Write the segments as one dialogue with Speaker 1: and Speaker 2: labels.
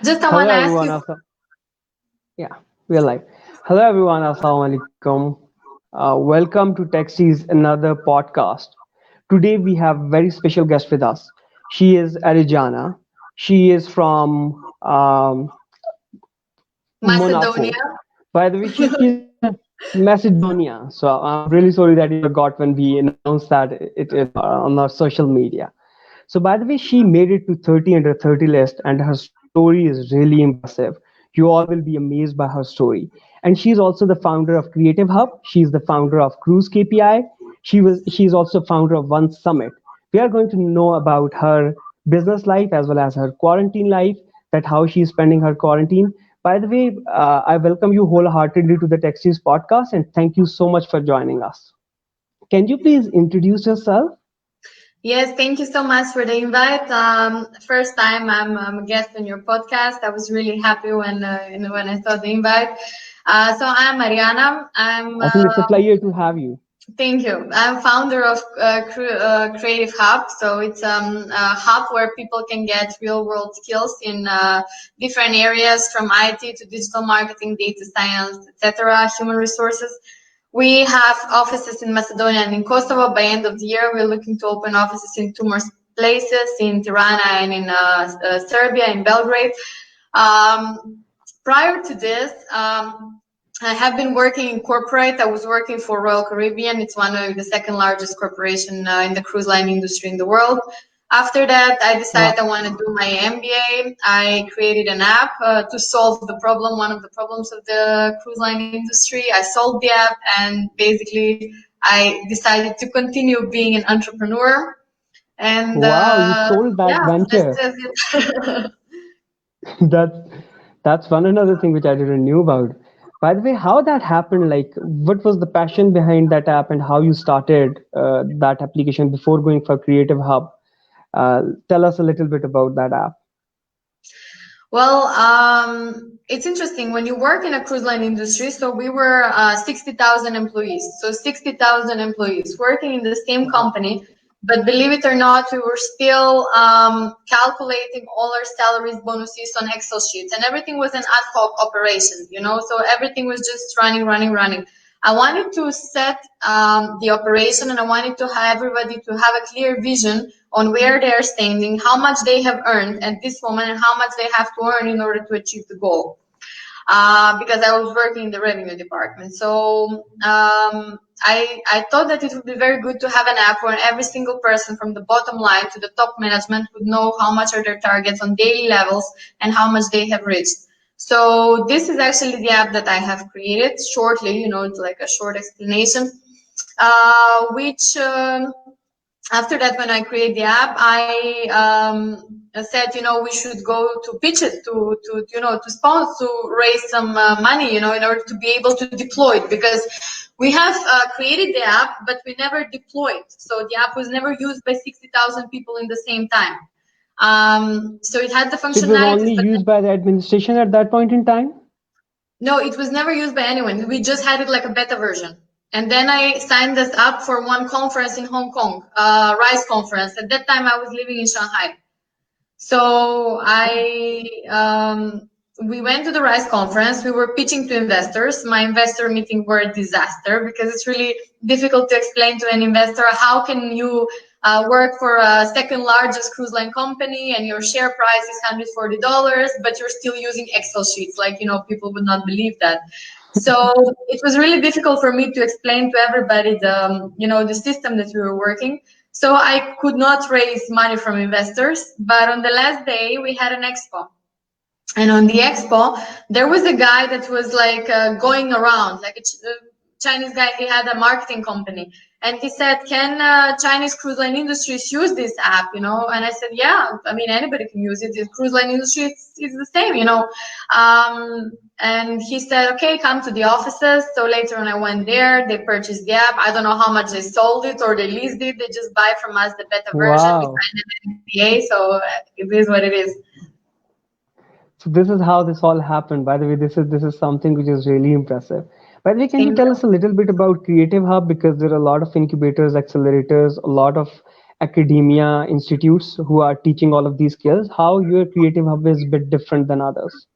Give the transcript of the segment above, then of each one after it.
Speaker 1: Just I
Speaker 2: Hello
Speaker 1: want to ask
Speaker 2: everyone.
Speaker 1: you.
Speaker 2: Yeah, we are live. Hello everyone. Assalamu alaikum. Welcome to Texte's another podcast. Today we have very special guest with us. She is Arijana. She is from
Speaker 1: Macedonia.
Speaker 2: Monaco. By the way, she's in Macedonia. So I'm really sorry that you forgot when we announced that it is on our social media. So, by the way, she made it to 30 under 30 list, and her story is really impressive. You all will be amazed by her story. And she's also the founder of Creative Hub. She's the founder of Cruise KPI. She's also founder of One Summit. We are going to know about her business life as well as her quarantine life, that how she's spending her quarantine. By the way, I welcome you wholeheartedly to the Texas podcast, and thank you so much for joining us. Can you please introduce yourself?
Speaker 1: Yes, thank you so much for the invite. First time I'm a guest on your podcast. I was really happy when I saw the invite. So I'm Mariana.
Speaker 2: I think it's a pleasure to have you.
Speaker 1: Thank you. I'm founder of Creative Hub. So it's a hub where people can get real world skills in different areas, from IT to digital marketing, data science, etc., human resources. We have offices in Macedonia and in Kosovo. By end of the year, we're looking to open offices in two more places, in Tirana and in Serbia, in Belgrade. Prior to this, I have been working in corporate. I was working for Royal Caribbean. It's one of the second largest corporation in the cruise line industry in the world. After that, I decided I want to do my MBA. I created an app to solve the problem, one of the problems of the cruise line industry. I solved the app, and basically I decided to continue being an entrepreneur. And
Speaker 2: Wow, you sold that
Speaker 1: yeah, that's
Speaker 2: venture.
Speaker 1: it.
Speaker 2: That's that's one another thing which I didn't knew about. By the way, how that happened, like what was the passion behind that app and how you started that application before going for Creative Hub? Tell us a little bit about that app.
Speaker 1: Well, it's interesting when you work in a cruise line industry. So we were 60,000 employees. So 60,000 employees working in the same
Speaker 2: Wow.
Speaker 1: company. But believe it or not, we were still calculating all our salaries, bonuses on Excel sheets, and everything was an ad hoc operation, so everything was just running. I wanted to set the operation, and I wanted to have everybody to have a clear vision on where they are standing, how much they have earned at this moment, and how much they have to earn in order to achieve the goal. Because I was working in the revenue department. So I thought that it would be very good to have an app where every single person from the bottom line to the top management would know how much are their targets on daily levels and how much they have reached. So this is actually the app that I have created shortly, it's like a short explanation, which after that, when I create the app, I said, we should go to pitch it to sponsor, to raise some money, in order to be able to deploy it, because we have created the app, but we never deployed. So the app was never used by 60,000 people in the same time. So it had the
Speaker 2: So it was only
Speaker 1: functionalities, but
Speaker 2: used by the administration at that point in time?
Speaker 1: no, it was never used by anyone. We just had it like a beta version. And then I signed us up for one conference in Hong Kong, RISE conference. At that time, I was living in Shanghai. So we went to the RISE conference. We were pitching to investors. My investor meeting were a disaster, because it's really difficult to explain to an investor how can you work for a second largest cruise line company and your share price is $140, but you're still using Excel sheets. Like, people would not believe that. So it was really difficult for me to explain to everybody the system that we were working. So I could not raise money from investors. But on the last day, we had an expo. And on the expo, there was a guy that was like going around, like a Chinese guy. He had a marketing company. And he said, can Chinese cruise line industries use this app, And I said, yeah, I mean, anybody can use it. The cruise line industry is the same, And he said, okay, come to the offices. So later on, I went there. They purchased the app. I don't know how much they sold it or they leased it. They just buy from us the beta version. We
Speaker 2: Wow.
Speaker 1: signed an NDA, so it is what it is.
Speaker 2: So this is how this all happened. By the way, this is something which is really impressive. By the way, can you
Speaker 1: Thank
Speaker 2: tell
Speaker 1: you.
Speaker 2: us a little bit about Creative Hub? Because there are a lot of incubators, accelerators, a lot of academia institutes who are teaching all of these skills, how your creative hub is a bit different than others?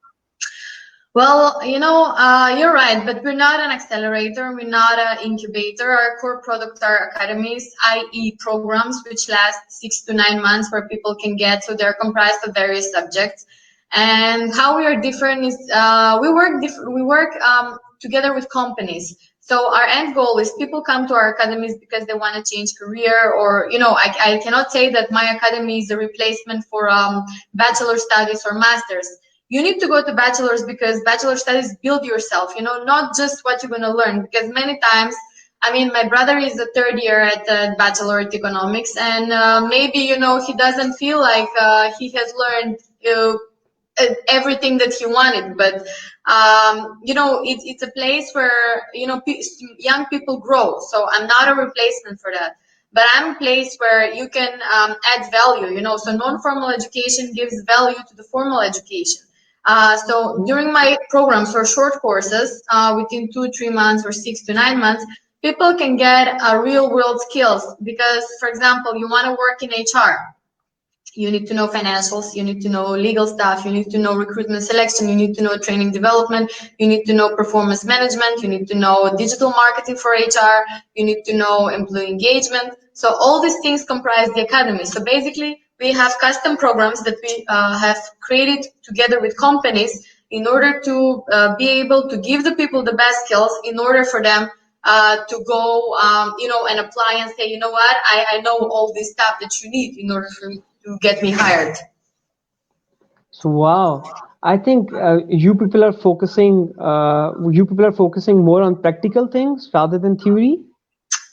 Speaker 1: Well, you're right, but we're not an accelerator. We're not an incubator. Our core products are academies, i.e. programs, which last 6 to 9 months where people can get. So they're comprised of various subjects. And how we are different is we work together with companies. So our end goal is people come to our academies because they want to change career, or, I cannot say that my academy is a replacement for bachelor studies or masters. You need to go to bachelor's because bachelor studies build yourself, not just what you're going to learn. Because many times, my brother is the third year at Bachelor of Economics, and maybe, he doesn't feel like he has learned everything that he wanted. But, it's a place where, young people grow. So I'm not a replacement for that. But I'm a place where you can add value, So non-formal education gives value to the formal education. So during my programs or short courses, within 2-3 months or 6 to 9 months, people can get real world skills. Because, for example, you want to work in HR. You need to know financials, you need to know legal stuff, you need to know recruitment selection, you need to know training development, you need to know performance management, you need to know digital marketing for HR, you need to know employee engagement. So all these things comprise the academy. So basically, we have custom programs that we have created together with companies in order to be able to give the people the best skills in order for them to go, and apply and say, what, I know all this stuff that you need in order to get me hired.
Speaker 2: So wow, I think you people are focusing more on practical things rather than theory.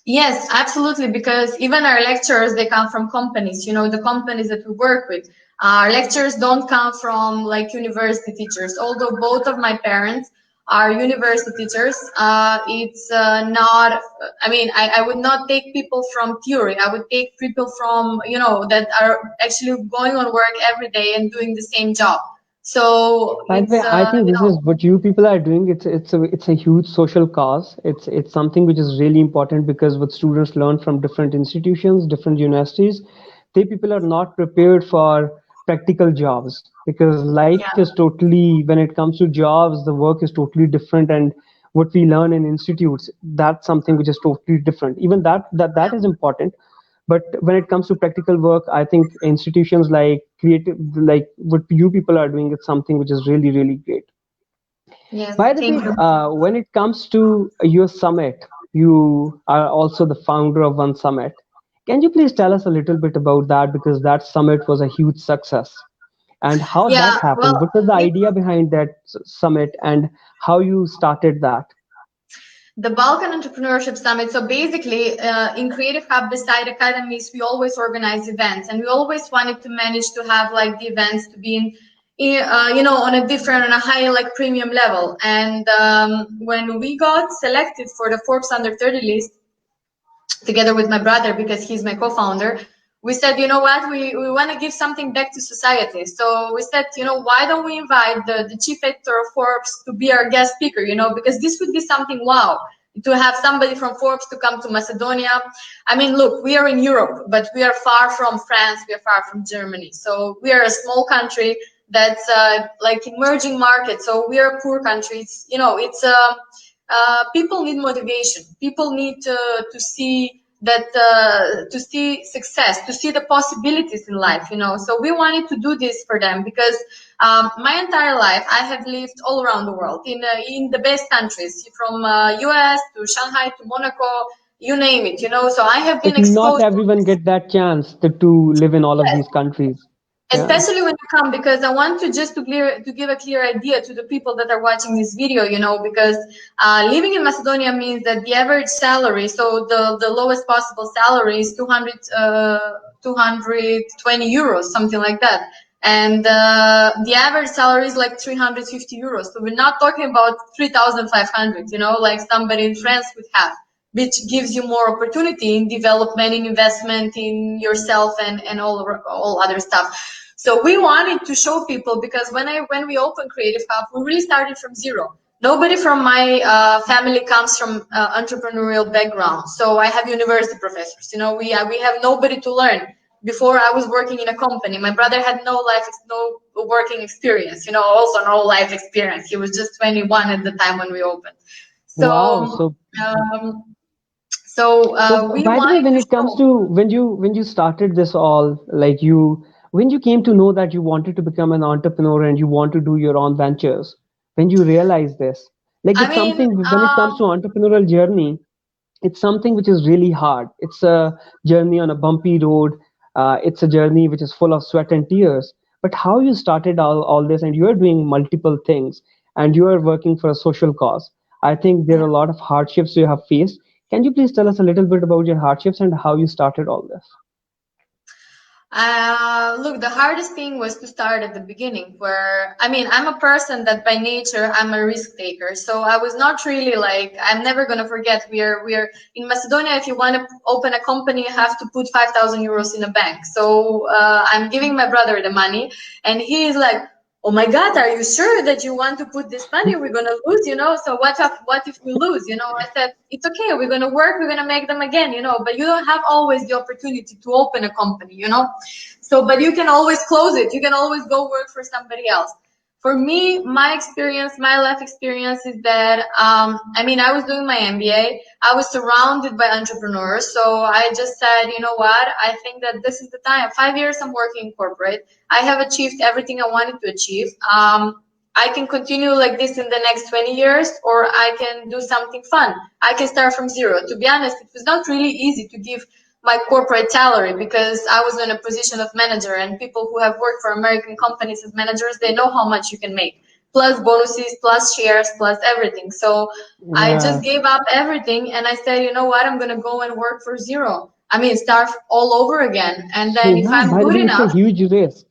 Speaker 1: Yes, absolutely, because even our lecturers, they come from companies, the companies that we work with. Our lecturers don't come from like university teachers, although both of my parents are university teachers. It's not, I would not take people from theory. I would take people from, that are actually going on work every day and doing the same job. So
Speaker 2: By the way,
Speaker 1: it's,
Speaker 2: I think this is what you people are doing. It's a huge social cause. It's something which is really important because what students learn from different institutions, different universities, they people are not prepared for practical jobs because life is totally, when it comes to jobs, the work is totally different, and what we learn in institutes, that's something which is totally different. Even that is important. But when it comes to practical work, I think institutions like creative, like what you people are doing, it's something which is really, really great.
Speaker 1: yes,
Speaker 2: By the
Speaker 1: thank
Speaker 2: way,
Speaker 1: you.
Speaker 2: when it comes to your summit, you are also the founder of one summit. Can you please tell us a little bit about that? Because that summit was a huge success. And how that
Speaker 1: Yeah,
Speaker 2: happened?
Speaker 1: well,
Speaker 2: What was the idea behind that summit and how you started that?
Speaker 1: the Balkan Entrepreneurship Summit. So basically, in Creative Hub, beside academies, we always organize events, and we always wanted to manage to have like the events to be on a different, on a higher, like premium level. And when we got selected for the Forbes Under 30 list, together with my brother, because he's my co-founder, we said, you know what, we want to give something back to society. So we said, why don't we invite the chief editor of Forbes to be our guest speaker, because this would be something wow, to have somebody from Forbes to come to Macedonia. Look, we are in Europe, but we are far from France, we are far from Germany. So we are a small country that's like emerging market. So we are a poor country. People need motivation. People need to see that to see success, to see the possibilities in life. So we wanted to do this for them because my entire life I have lived all around the world in the best countries, from US to Shanghai to Monaco, you name it. So I have been
Speaker 2: But not
Speaker 1: exposed to
Speaker 2: everyone
Speaker 1: this.
Speaker 2: get that chance to live in all of
Speaker 1: Yes.
Speaker 2: these countries. Yeah.
Speaker 1: Especially when you come, because I want to just to give a clear idea to the people that are watching this video, because living in Macedonia means that the average salary, so the lowest possible salary is 220 euros, something like that. And the average salary is like 350 euros. So we're not talking about 3,500, like somebody in France would have, which gives you more opportunity in development, in investment, in yourself, and all other stuff. So we wanted to show people, because when we opened Creative Hub, we really started from zero. Nobody from my family comes from entrepreneurial background. So I have university professors. We have nobody to learn. Before I was working in a company. My brother had no working experience. Also no life experience. He was just 21 at the time when we opened.
Speaker 2: Wow.
Speaker 1: So we
Speaker 2: By the way,
Speaker 1: wanted
Speaker 2: when
Speaker 1: to
Speaker 2: it comes
Speaker 1: show.
Speaker 2: to when you started this all, like when you came to know that you wanted to become an entrepreneur and you want to do your own ventures, when you realize this, like
Speaker 1: I
Speaker 2: it's
Speaker 1: mean,
Speaker 2: something when it comes to entrepreneurial journey, it's something which is really hard. It's a journey on a bumpy road. It's a journey which is full of sweat and tears. But how you started all this, and you are doing multiple things, and you are working for a social cause. I think there are a lot of hardships you have faced. Can you please tell us a little bit about your hardships and how you started all this?
Speaker 1: Look, the hardest thing was to start at the beginning where, I mean, I'm a person that by nature, I'm a risk taker. So I was not really like, I'm never going to forget we are in Macedonia. If you want to open a company, you have to put 5,000 euros in a bank. So I'm giving my brother the money and he is like, oh my God, are you sure that you want to put this money? We're going to lose, so what if we lose? I said, it's okay. We're going to work. We're going to make them again, but you don't have always the opportunity to open a company, so, but you can always close it. You can always go work for somebody else. For me, my experience, my life experience is that, I mean, I was doing my MBA. I was surrounded by entrepreneurs. So I just said, you know what? I think that this is the time. 5 years I'm working in corporate. I have achieved everything I wanted to achieve. I can continue like this in the next 20 years, or I can do something fun. I can start from zero. To be honest, it was not really easy to give my corporate salary because I was in a position of manager, and people who have worked for American companies as managers, they know how much you can make, plus bonuses, plus shares, plus everything. So I
Speaker 2: Yeah.
Speaker 1: just gave up everything and I said, you know what, I'm going to go and work for zero. I mean, start all over again. And
Speaker 2: So
Speaker 1: then if
Speaker 2: yeah,
Speaker 1: I'm
Speaker 2: by the
Speaker 1: good
Speaker 2: way, it's a
Speaker 1: enough,
Speaker 2: huge risk.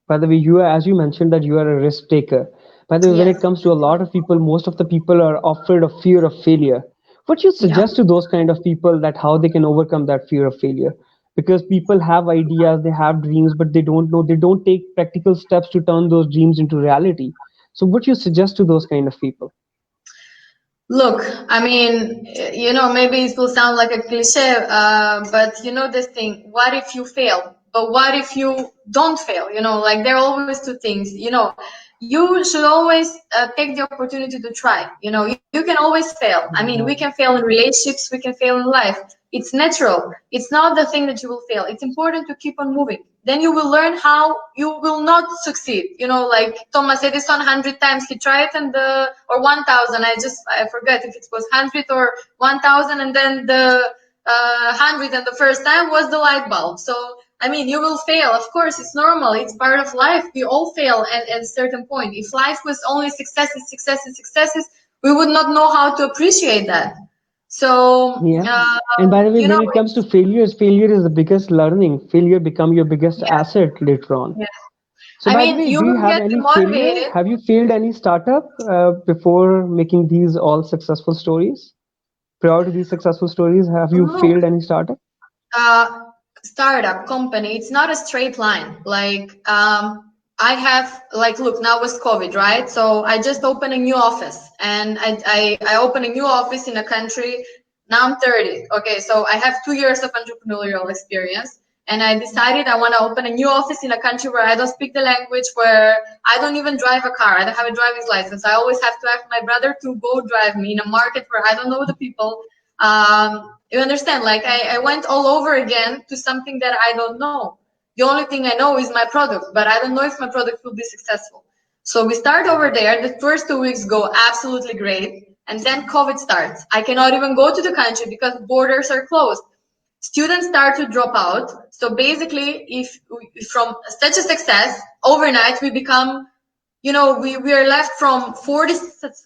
Speaker 2: By the way, as you mentioned that you are a risk taker. By the way, when
Speaker 1: yes.
Speaker 2: it comes to a lot of people, most of the people are afraid of fear of failure. What you
Speaker 1: Yeah.
Speaker 2: suggest to those kind of people that how they can overcome that fear of failure? Because people have ideas, they have dreams, but they don't know, they don't take practical steps to turn those dreams into reality. So what you suggest to those kind of people?
Speaker 1: Look, I mean, maybe it will sound like a cliche, but this thing, what if you fail? But what if you don't fail? Like there are always two things. You should always take the opportunity to try. You can always fail. I mean, we can fail in relationships, we can fail in life. It's natural. It's not the thing that you will fail. It's important to keep on moving. Then you will learn how you will not succeed. Like Thomas Edison, 100 times he tried, or 1,000. I forget if it was 100 or 1,000, and then the 100 and the first time was the light bulb. So I mean, you will fail. Of course, it's normal. It's part of life. We all fail at a certain point. If life was only successes, successes, successes, we would not know how to appreciate that. So,
Speaker 2: Yeah. And by the way, when it comes to failures, failure is the biggest learning. Failure become your biggest
Speaker 1: yeah,
Speaker 2: asset later on.
Speaker 1: yeah.
Speaker 2: So,
Speaker 1: I
Speaker 2: by the
Speaker 1: mean,
Speaker 2: way,
Speaker 1: you
Speaker 2: do you
Speaker 1: will
Speaker 2: have
Speaker 1: get
Speaker 2: any failure?
Speaker 1: demotivated.
Speaker 2: Have you failed any startup before making these all successful stories? Prior to these successful stories, have you
Speaker 1: Look,
Speaker 2: failed any startup?
Speaker 1: uh, startup company, it's not a straight line. Like, I have, like, look, now with COVID, right? So I just opened a new office, and I opened a new office in a country. Now I'm 30. Okay, so I have 2 years of entrepreneurial experience, and I decided I want to open a new office in a country where I don't speak the language, where I don't even drive a car. I don't have a driving license. I always have to ask my brother to go drive me in a market where I don't know the people. You understand? Like I went all over again to something that I don't know. The only thing I know is my product, but I don't know if my product will be successful. So we start over there. The first 2 weeks go absolutely great. And then COVID starts. I cannot even go to the country because borders are closed. Students start to drop out. So basically, if from such a success, overnight we become, we are left from 40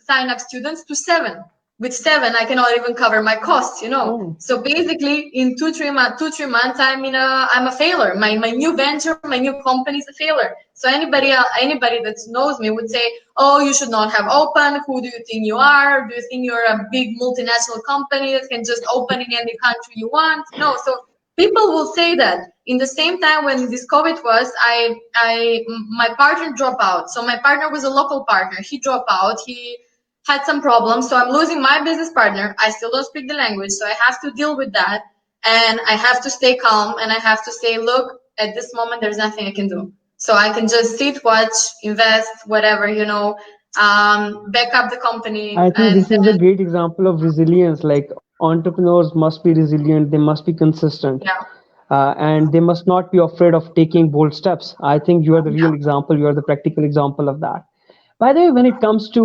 Speaker 1: sign-up students to 7. With 7, I cannot even cover my costs.
Speaker 2: Oh,
Speaker 1: So basically, in 2-3 months, I'm a failure. My new venture, my new company is a failure. So anybody that knows me would say, "Oh, you should not have opened. Who do you think you are? Do you think you're a big multinational company that can just open in any country you want?" No. So people will say that. In the same time when this COVID was, my partner dropped out. So my partner was a local partner. He dropped out. He had some problems. So I'm losing my business partner. I still don't speak the language. So I have to deal with that. And I have to stay calm and I have to say, look, at this moment, there's nothing I can do. So I can just sit, watch, invest, whatever, back up the company.
Speaker 2: I think this is a great example of resilience. Like entrepreneurs must be resilient, they must be consistent,
Speaker 1: Yeah.
Speaker 2: And they must not be afraid of taking bold steps. I think you are the real example, you are the practical example of that. By the way, when it comes to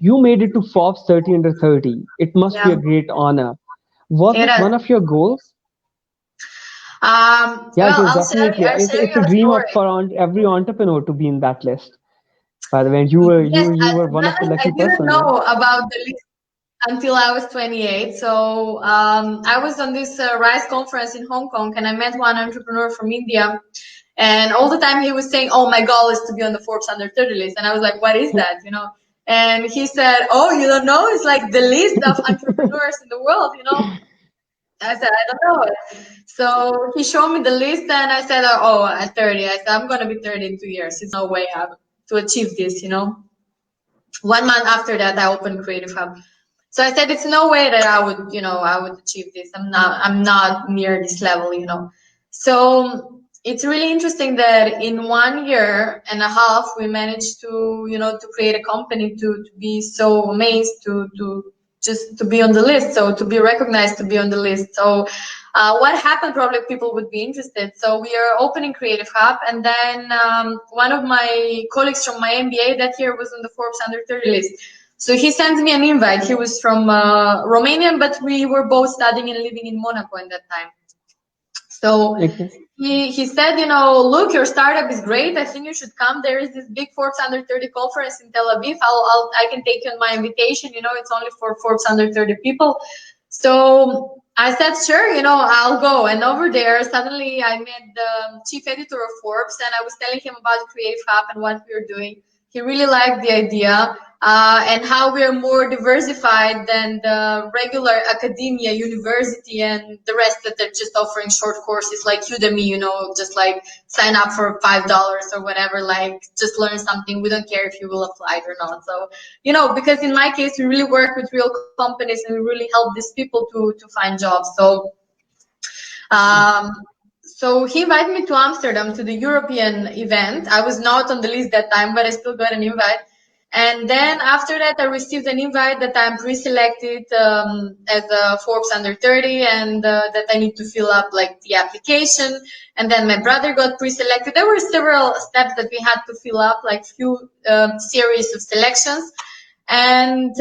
Speaker 2: you made it to Forbes 30 under 30, it must be
Speaker 1: Yeah.
Speaker 2: a great honor. Was
Speaker 1: It
Speaker 2: it
Speaker 1: is.
Speaker 2: one of your goals? Yeah, it
Speaker 1: Well,
Speaker 2: is definitely. It's
Speaker 1: I'll share
Speaker 2: a
Speaker 1: you a
Speaker 2: dream of
Speaker 1: story.
Speaker 2: for every entrepreneur to be in that list. By the way, and
Speaker 1: Yes,
Speaker 2: you were one of the
Speaker 1: I
Speaker 2: lucky
Speaker 1: didn't
Speaker 2: person.
Speaker 1: know about the list until I was 28. So I was on this RISE conference in Hong Kong, and I met one entrepreneur from India. And all the time he was saying, "Oh, my goal is to be on the Forbes under 30 list." And I was like, "What is that?" And he said, "Oh, you don't know? It's like the list of entrepreneurs in the world. I said, "I don't know." So he showed me the list, and I said, "Oh, at 30." I said, "I'm gonna be 30 in 2 years. It's no way to achieve this." 1 month after that, I opened Creative Hub. So I said, it's no way that I would achieve this. I'm not near this level. So it's really interesting that in 1 year and a half, we managed to create a company to be so amazed to just to be on the list. So to be recognized, to be on the list. So what happened, probably people would be interested. So we are opening Creative Hub, and then one of my colleagues from my MBA that year was on the Forbes under 30 list. So he sends me an invite. He was from Romania, but we were both studying and living in Monaco at that time. So
Speaker 2: Okay.
Speaker 1: he said, look, your startup is great. I think you should come. There is this big Forbes under 30 conference in Tel Aviv. I can take you on my invitation. It's only for Forbes under 30 people. So I said, sure, I'll go. And over there, suddenly I met the chief editor of Forbes, and I was telling him about Creative Hub and what we were doing. He really liked the idea and how we are more diversified than the regular academia, university, and the rest that they're just offering short courses like Udemy, just like sign up for $5 or whatever, like just learn something. We don't care if you will apply it or not. So, because in my case, we really work with real companies and we really help these people to find jobs. So he invited me to Amsterdam to the European event. I was not on the list that time, but I still got an invite. And then after that, I received an invite that I'm pre-selected as a Forbes under 30 and that I need to fill up like the application. And then my brother got pre-selected. There were several steps that we had to fill up, like few series of selections. And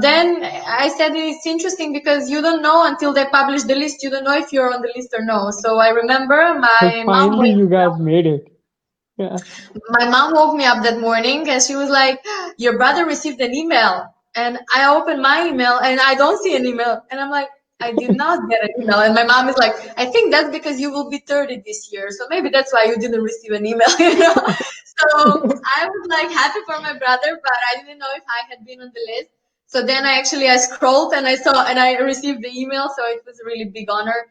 Speaker 1: then I said it's interesting because you don't know until they publish the list. You don't know if you're on the list or no. So I remember
Speaker 2: But
Speaker 1: my mom
Speaker 2: finally, you guys made it. Yeah.
Speaker 1: my mom woke me up that morning and she was like, your brother received an email. And I opened my email and I don't see an email. And I'm like, I did not get an email. And my mom is like, I think that's because you will be 30 this year. So maybe that's why you didn't receive an email. So I was like happy for my brother, but I didn't know if I had been on the list. So then I scrolled and I saw and I received the email. So it was a really big honor.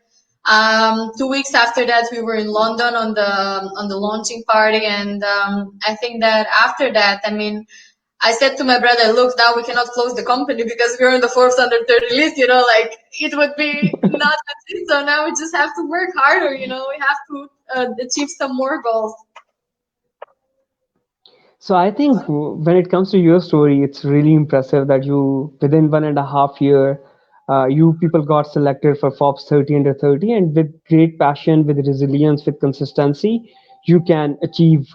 Speaker 1: 2 weeks after that, we were in London on the launching party, and I think that after that, I said to my brother, "Look, now we cannot close the company because we're on the Forbes under 30 list. Like it would be not it. So now we just have to work harder. We have to achieve some more goals."
Speaker 2: So I think when it comes to your story, it's really impressive that you, within 1.5 year, you people got selected for Forbes 30 under 30, and with great passion, with resilience, with consistency, you can achieve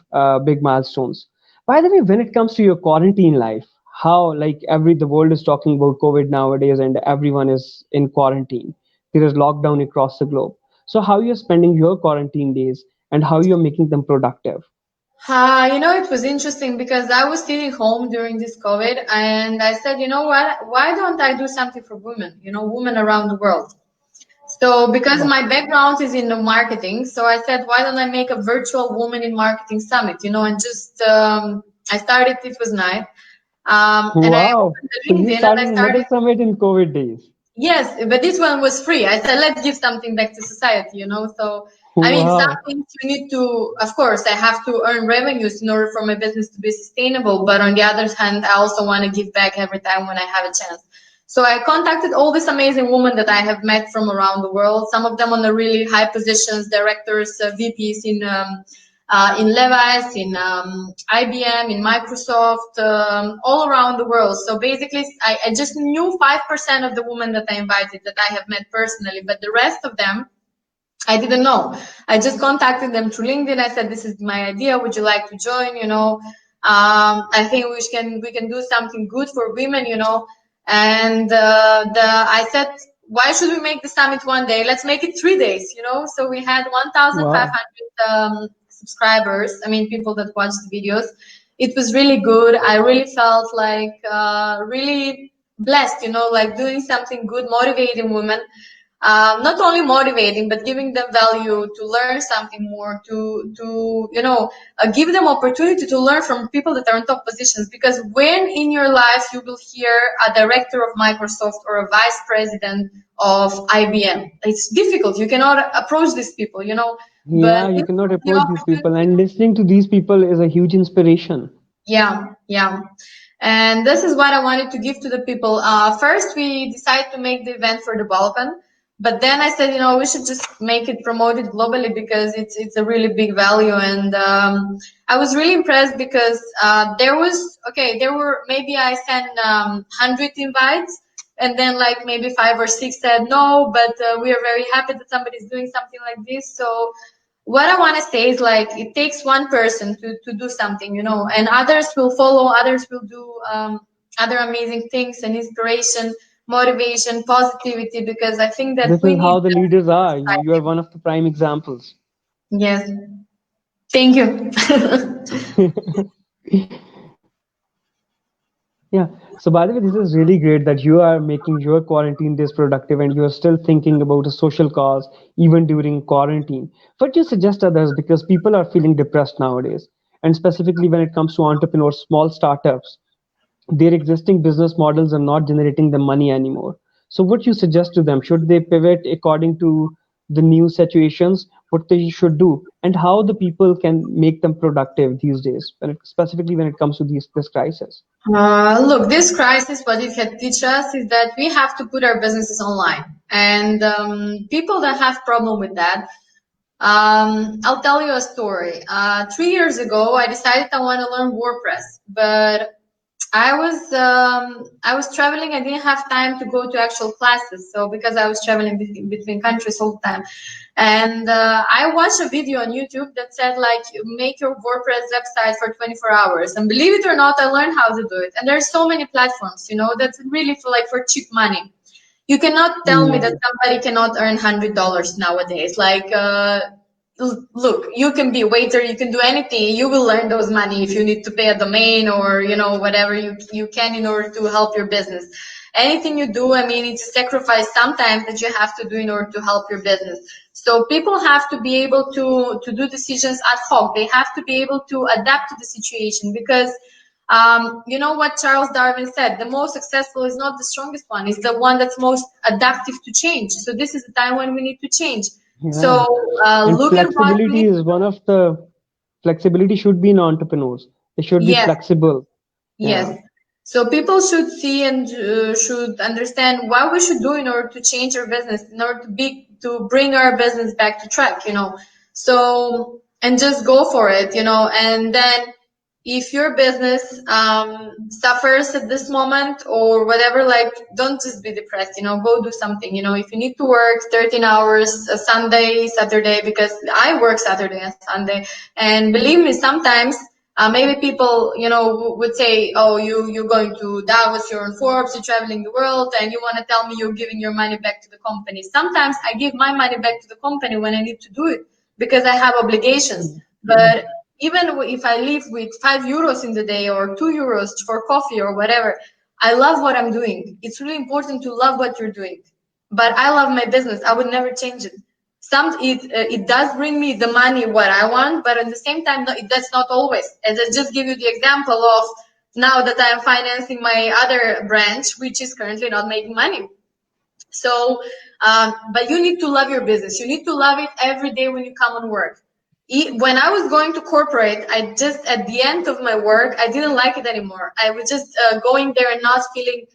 Speaker 2: big milestones. By the way, when it comes to your quarantine life, how like the world is talking about COVID nowadays, and everyone is in quarantine. There is lockdown across the globe. So how you're spending your quarantine days and how you're making them productive?
Speaker 1: It was interesting because I was sitting home during this COVID and I said, you know what, why don't I do something for women, women around the world? So because my background is in the marketing, so I said, why don't I make a virtual woman in marketing summit, and just, I started, it was nice. And I
Speaker 2: Wow.
Speaker 1: opened the
Speaker 2: So you
Speaker 1: LinkedIn and I
Speaker 2: started another
Speaker 1: started,
Speaker 2: summit in COVID days.
Speaker 1: yes, but this one was free. I said, let's give something back to society, So I mean, some
Speaker 2: Wow.
Speaker 1: things you need to, of course, I have to earn revenues in order for my business to be sustainable. But on the other hand, I also want to give back every time when I have a chance. So I contacted all these amazing women that I have met from around the world. Some of them on the really high positions, directors, VPs in Levi's, in IBM, in Microsoft, all around the world. So basically, I just knew 5% of the women that I invited that I have met personally, but the rest of them, I didn't know. I just contacted them through LinkedIn. I said, "This is my idea. Would you like to join? I think we can do something good for women. And I said, why should we make the summit one day? Let's make it 3 days. So we had
Speaker 2: Wow.
Speaker 1: 1,500 subscribers. I mean, people that watched the videos. It was really good. I really felt like really blessed. Like doing something good, motivating women. Not only motivating, but giving them value to learn something more, to give them opportunity to learn from people that are in top positions. Because when in your life you will hear a director of Microsoft or a vice president of IBM, it's difficult. You cannot approach these people.
Speaker 2: Yeah,
Speaker 1: But
Speaker 2: you
Speaker 1: this
Speaker 2: cannot
Speaker 1: was the
Speaker 2: approach these people,
Speaker 1: opportunity.
Speaker 2: and listening to these people is a huge inspiration.
Speaker 1: Yeah, yeah. And this is what I wanted to give to the people. First, we decided to make the event for the Balkan, but then I said, we should just make it promoted globally because it's a really big value. And I was really impressed because there were maybe I sent 100 invites, and then like maybe 5 or 6 said no, but we are very happy that somebody's doing something like this. So what I want to say is like it takes one person to do something, and others will follow, others will do other amazing things and inspiration, motivation, positivity, because I think that
Speaker 2: This
Speaker 1: we
Speaker 2: is
Speaker 1: need
Speaker 2: how the
Speaker 1: that
Speaker 2: leaders
Speaker 1: in our
Speaker 2: are. You are
Speaker 1: society.
Speaker 2: one of the prime examples.
Speaker 1: Yes, thank you.
Speaker 2: Yeah. So by the way, this is really great that you are making your quarantine this productive and you are still thinking about a social cause even during quarantine. What do you suggest others because people are feeling depressed nowadays? And specifically when it comes to entrepreneurs, small startups, their existing business models are not generating the money anymore. So what you suggest to them? Should they pivot according to the new situations, what they should do, and how the people can make them productive these days, specifically when it comes to this crisis?
Speaker 1: Look, this crisis, what it had teach us is that we have to put our businesses online, and people that have problem with that. I'll tell you a story. 3 years ago, I decided I want to learn WordPress, but I was traveling. I didn't have time to go to actual classes. So because I was traveling between countries all the time, and I watched a video on YouTube that said like make your WordPress website for 24 hours. And believe it or not, I learned how to do it. And there's so many platforms, that's really for cheap money. You cannot tell me
Speaker 2: Yeah.
Speaker 1: that somebody cannot earn $100 nowadays. Like, look, you can be a waiter, you can do anything. You will earn those money if you need to pay a domain or whatever you can in order to help your business. Anything you do, I mean, it's a sacrifice sometimes that you have to do in order to help your business. So people have to be able to do decisions ad hoc. They have to be able to adapt to the situation because you know what Charles Darwin said, the most successful is not the strongest one, it's the one that's most adaptive to change. So this is the time when we need to change.
Speaker 2: Yeah.
Speaker 1: So
Speaker 2: And
Speaker 1: look at what we
Speaker 2: flexibility
Speaker 1: need to
Speaker 2: is
Speaker 1: do.
Speaker 2: one of the flexibility should be in entrepreneurs. They should be
Speaker 1: Yes,
Speaker 2: flexible. Yeah.
Speaker 1: yes. So people should see and should understand what we should do in order to change our business, in order to bring our business back to track. So and just go for it. And then if your business suffers at this moment or whatever, like don't just be depressed. Go do something. If you need to work 13 hours Sunday, Saturday, because I work Saturday and Sunday, and believe me, sometimes maybe people, would say, oh, you're going to Davos, you're on Forbes, you're traveling the world, and you want to tell me you're giving your money back to the company. Sometimes I give my money back to the company when I need to do it because I have obligations. But even if I live with €5 in the day or €2 for coffee or whatever, I love what I'm doing. It's really important to love what you're doing. But I love my business. I would never change it. It does bring me the money what I want, but at the same time, that's not always. As I just give you the example of now that I'm financing my other branch, which is currently not making money. So but you need to love your business. You need to love it every day when you come on work. When I was going to corporate, I just, at the end of my work, I didn't like it anymore. I was just going there and not feeling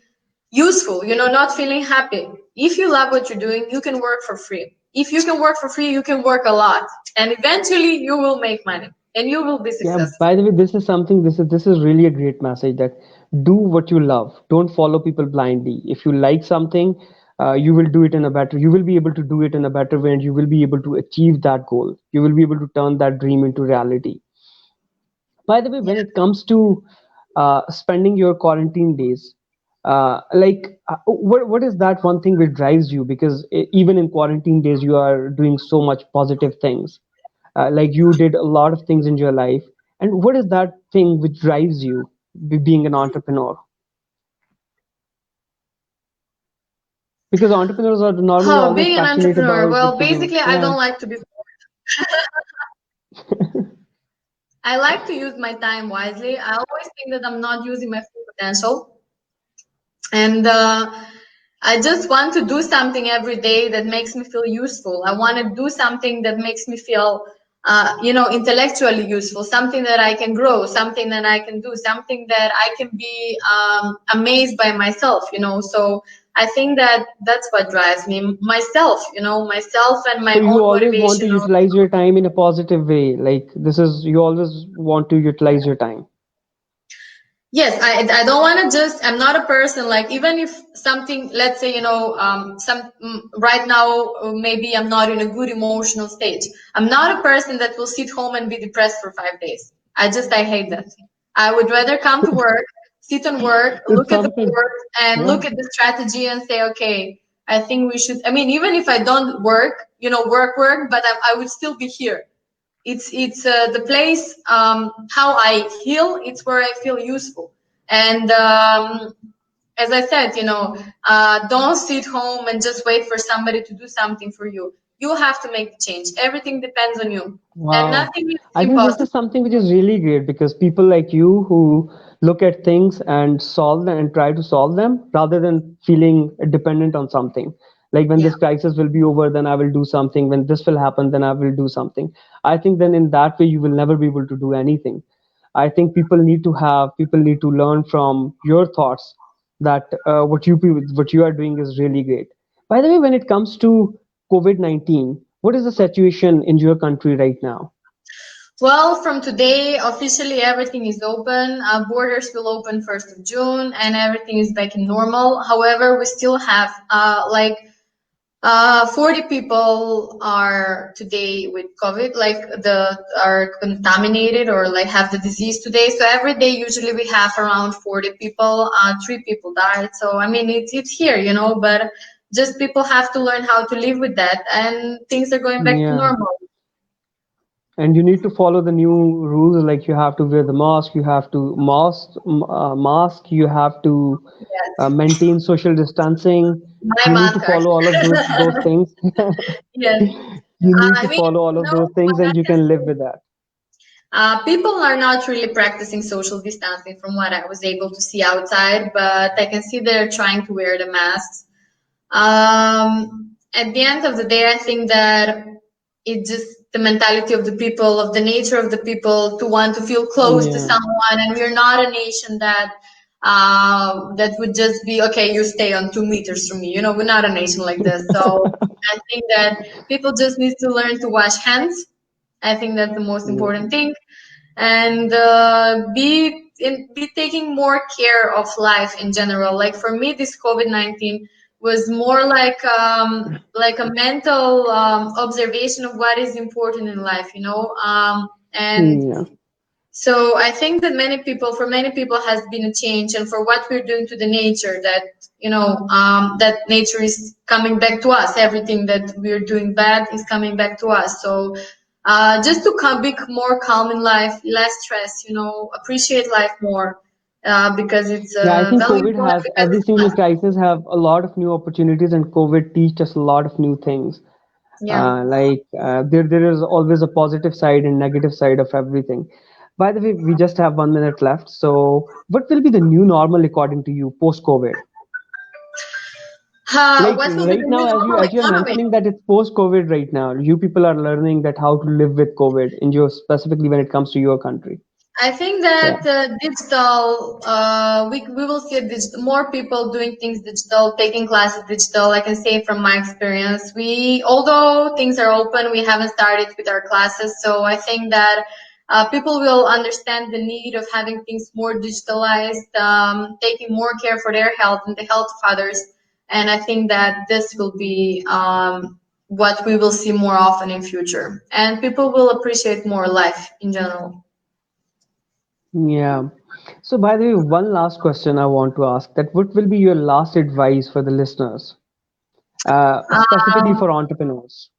Speaker 1: useful, not feeling happy. If you love what you're doing, you can work for free. If you can work for free, you can work a lot, and eventually you will make money and you will be
Speaker 2: Yeah,
Speaker 1: successful.
Speaker 2: by the way, this is something, this is really a great message, that do what you love. Don't follow people blindly. If you like something, you will do it in a better, you will be able to do it in a better way, and you will be able to achieve that goal. You will be able to turn that dream into reality. By the way, when it comes to spending your quarantine days, what is that one thing which drives you? Because even in quarantine days, you are doing so much positive things. Like you did a lot of things in your life. And what is that thing which drives you being an entrepreneur? Because entrepreneurs are normally
Speaker 1: Oh,
Speaker 2: always
Speaker 1: being an
Speaker 2: passionate
Speaker 1: entrepreneur.
Speaker 2: about the
Speaker 1: Well,
Speaker 2: thing.
Speaker 1: basically, I
Speaker 2: Yeah.
Speaker 1: don't like to be. I like to use my time wisely. I always think that I'm not using my full potential, and I just want to do something every day that makes me feel useful. I want to do something that makes me feel, intellectually useful, something that I can grow, something that I can do, something that I can be amazed by myself. So I think that that's what drives me, myself and my
Speaker 2: So you
Speaker 1: own
Speaker 2: always want to
Speaker 1: motivation.
Speaker 2: utilize your time in a positive way. Like this is, you always want to utilize your time.
Speaker 1: Yes, I don't want to just, I'm not a person like, even if something, let's say, right now, maybe I'm not in a good emotional stage. I'm not a person that will sit home and be depressed for 5 days. I hate that. I would rather come to work, sit on work,
Speaker 2: It's
Speaker 1: look at the
Speaker 2: something.
Speaker 1: board and
Speaker 2: Yeah.
Speaker 1: look at the strategy and say, okay, I think we should, I mean, even if I don't work, work, but I would still be here. It's the place, how I heal. It's where I feel useful. And as I said, don't sit home and just wait for somebody to do something for you. You have to make the change. Everything depends on you, and
Speaker 2: Wow.
Speaker 1: nothing is
Speaker 2: I think this
Speaker 1: impossible.
Speaker 2: is something which is really great, because people like you who look at things and solve them and try to solve them rather than feeling dependent on something. Like when
Speaker 1: Yeah.
Speaker 2: this crisis will be over, then I will do something. When this will happen, then I will do something. I think then in that way, you will never be able to do anything. I think people need to learn from your thoughts that what you are doing is really great. By the way, when it comes to COVID-19, what is the situation in your country right now?
Speaker 1: Well, from today, officially everything is open. Borders will open 1st of June, and everything is back in normal. However, we still have 40 people are today with COVID, like are contaminated or like have the disease today. So every day, usually we have around 40 people. 3 people died. So I mean, it's here. But just people have to learn how to live with that, and things are going back to
Speaker 2: Yeah,
Speaker 1: normal.
Speaker 2: and you need to follow the new rules, like you have to wear the mask, you have to mask, you have to
Speaker 1: Yes,
Speaker 2: maintain social distancing.
Speaker 1: my
Speaker 2: You need to
Speaker 1: mantra.
Speaker 2: follow all of those things.
Speaker 1: Yes,
Speaker 2: You need
Speaker 1: I
Speaker 2: to
Speaker 1: mean,
Speaker 2: follow all of those things,
Speaker 1: what I
Speaker 2: and you
Speaker 1: can
Speaker 2: can live
Speaker 1: say.
Speaker 2: with that.
Speaker 1: People are not really practicing social distancing from what I was able to see outside, but I can see they're trying to wear the masks. At the end of the day, I think that it's just the mentality of the people, of the nature of the people to want to feel close to
Speaker 2: Yeah.
Speaker 1: someone, and we're not a nation that would just be okay. You stay on 2 meters from me. We're not a nation like this. So I think that people just need to learn to wash hands. I think that's the most important thing, and be taking more care of life in general. Like for me, this COVID-19 was more like a mental observation of what is important in life, and
Speaker 2: Yeah.
Speaker 1: so I think that for many people has been a change, and for what we're doing to the nature, that that nature is coming back to us. Everything that we're doing bad is coming back to us. So just to be more calm in life, less stress, appreciate life more, because it's
Speaker 2: Yeah, I think COVID
Speaker 1: valuable and
Speaker 2: has,
Speaker 1: because
Speaker 2: every
Speaker 1: it's
Speaker 2: single
Speaker 1: us.
Speaker 2: crisis have a lot of new opportunities, and COVID teach us a lot of new things.
Speaker 1: Yeah.
Speaker 2: There is always a positive side and negative side of everything. By the way, we just have 1 minute left. So, what will be the new normal according to you post COVID? Like
Speaker 1: What will be
Speaker 2: right
Speaker 1: the
Speaker 2: now,
Speaker 1: new normal
Speaker 2: as you're
Speaker 1: economy?
Speaker 2: mentioning that it's post-COVID right now, you people are learning that how to live with COVID in your specifically when it comes to your country.
Speaker 1: I think
Speaker 2: Yeah.
Speaker 1: that digital, we will see more people doing things digital, taking classes digital. I can say from my experience, although things are open, we haven't started with our classes. So I think that people will understand the need of having things more digitalized, taking more care for their health and the health of others. And I think that this will be what we will see more often in future. And people will appreciate more life in general.
Speaker 2: Yeah. So by the way, one last question I want to ask that what will be your last advice for the listeners, specifically
Speaker 1: Um,
Speaker 2: for entrepreneurs?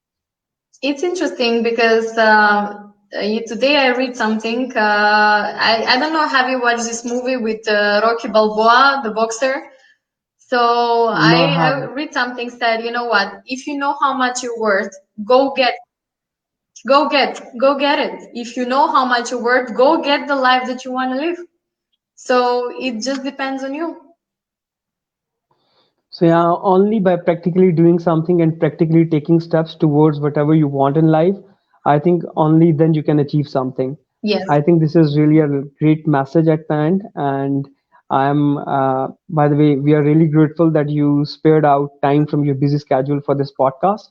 Speaker 1: It's interesting because today I read something. I don't know. Have you watched this movie with Rocky Balboa, the boxer? So
Speaker 2: No, I
Speaker 1: I
Speaker 2: haven't.
Speaker 1: read something said, you know what? If you know how much you're worth, go get it. If you know how much you're worth, go get the life that you want to live. So it just depends on you.
Speaker 2: So yeah, only by practically doing something and practically taking steps towards whatever you want in life, I think only then you can achieve something.
Speaker 1: Yes.
Speaker 2: I think this is really a great message at the end, and by the way, we are really grateful that you spared out time from your busy schedule for this podcast.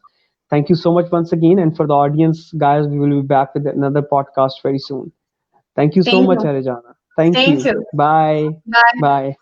Speaker 2: Thank you so much once again, and for the audience, guys, we will be back with another podcast very soon. Thank you so
Speaker 1: Thank
Speaker 2: much,
Speaker 1: you.
Speaker 2: Arijana. Thank
Speaker 1: Thank
Speaker 2: you.
Speaker 1: you.
Speaker 2: Bye.
Speaker 1: Bye.
Speaker 2: Bye.